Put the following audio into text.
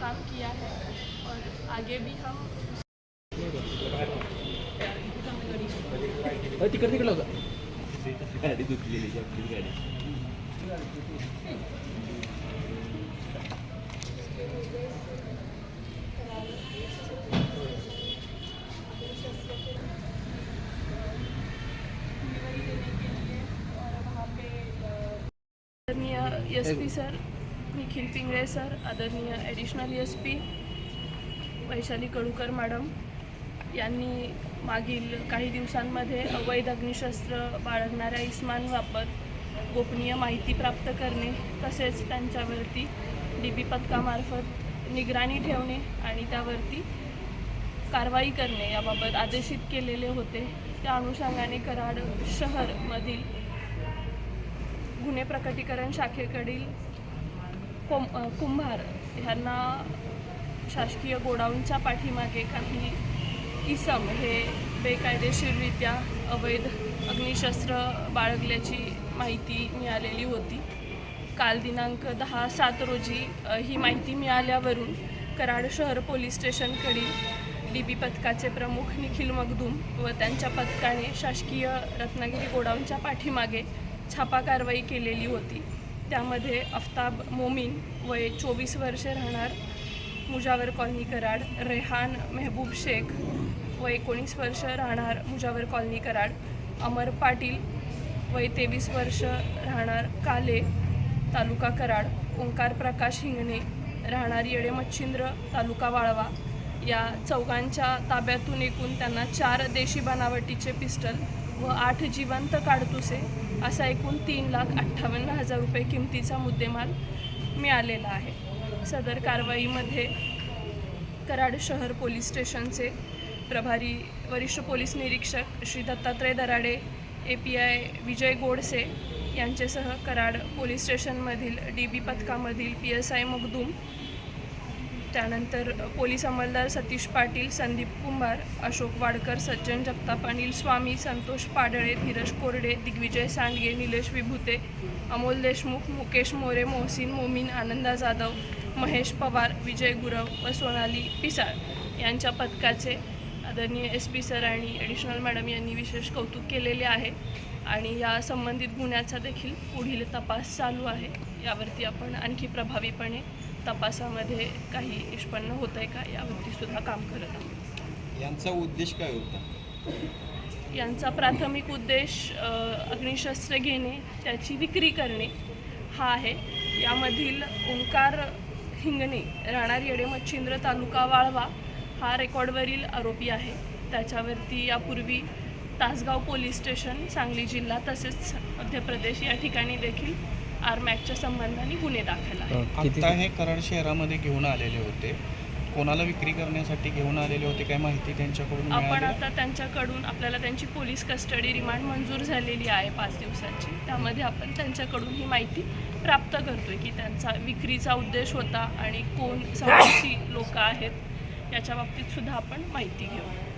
काम किया है और आगे भी हम गाडी दुखलेली आपली गाडी आदरणीय SP sir Nikhil Pingale sir, आदरणीय additional SP Vaishali Kadukar madam यांनी मागील काही दिवसांमध्ये अवैध अग्निशस्त्र बाळगणाऱ्या इस्मांबाबत गोपनीय माहिती प्राप्त करणे तसेच त्यांच्यावरती DB पथकामार्फत निगराणी ठेवणे आणि त्यावरती कारवाई करणे याबाबत आदेशित केलेले होते। त्या अनुषंगाने कराड शहरमधील गुन्हे प्रकटीकरण शाखेकडील कुंभार यांना शासकीय गोडाऊनच्या पाठीमागे काही इसम हे बेकायदेशीररित्या अवैध अग्निशस्त्र बाळगल्याची माहिती मिळालेली होती। काल दिनांक 10/7 रोजी ही माहिती मिळाल्यावरून कराड शहर पोलीस स्टेशनकडील DB पथकाचे प्रमुख निखिल मगदूम व त्यांच्या पथकाने शासकीय रत्नागिरी गोडाऊनच्या पाठीमागे छापा कारवाई केलेली होती। त्यामध्ये अफ्ताब मोमीन वय 24 वर्षे राहणार मुजावर कॉलनी कराड, रेहान मेहबूब शेख वय 19 वर्ष राहणार मुजावर कॉलनी कराड, अमर पाटील वय 23 वर्ष राहणार काले तालुका कराड, ओंकार प्रकाश हिंगणे राहणार येडे मच्छिंद्र तालुका वाळवा या चौघांच्या ताब्यातून एकूण त्यांना 4 देशी बनावटीचे पिस्टल व 8 जिवंत काडतुसे असा एकूण 3,58,000 रुपये किमतीचा मुद्देमाल मिळालेला आहे। सदर कारवाईमध्ये कराड शहर पोलीस स्टेशनचे प्रभारी वरिष्ठ पोलीस निरीक्षक श्री दत्तात्रय दराडे, API विजय गोडसे यांचेसह कराड पोलीस स्टेशनमधील DB पथकामधील PSI मगदूम, त्यानंतर पोलीस अंमलदार सतीश पाटील, संदीप कुंभार, अशोक वाडकर, सज्जन जगताप, अनिल स्वामी, संतोष पाडळे, धीरज कोरडे, दिग्विजय सांडगे, निलेश विभूते, अमोल देशमुख, मुकेश मोरे, मोहसिन मोमीन, आनंदा जाधव, महेश पवार, विजय गुरव व सोनाली पिसाळ यांच्या पथकाचे आदरणीय SP सर आणि ॲडिशनल मॅडम यांनी विशेष कौतुक केलेले आहे आणि या संबंधित गुन्ह्याचा देखील पुढील तपास चालू आहे। यावरती आपण आणखी प्रभावीपणे तपासामध्ये काही निष्पन्न होत आहे का यावरती सुद्धा काम करत आहोत। यांचा उद्देश काय होता? यांचा प्राथमिक उद्देश अग्निशस्त्र घेणे, त्याची विक्री करणे हा आहे। यामधील ओंकार हिंगणे राहणार येडे मच्छिंद्र तालुका वाळवा हा रेकॉर्डवरील आरोपी आहे। त्याच्यावरती यापूर्वी तासगाव पोलीस स्टेशन, सांगली जिल्हा तसेच मध्य प्रदेश या ठिकाणी देखील आरमॅकच्या संबंधाने गुन्हे दाखल आहेत। आता हे कराड शहरामध्ये घेऊन आलेले होते, कोणाला विक्री करण्यासाठी घेऊन आलेले होते, काय माहिती त्यांच्याकडून आपण आता त्यांच्याकडून आपल्याला त्यांची पोलीस कस्टडी रिमांड मंजूर झालेली आहे 5 दिवसांची। त्यामध्ये आपण त्यांच्याकडून ही माहिती प्राप्त करतोय की त्यांचा विक्रीचा उद्देश होता आणि कोण समोरची लोक आहेत याच्या बाबतीत सुद्धा आपण माहिती घेऊ।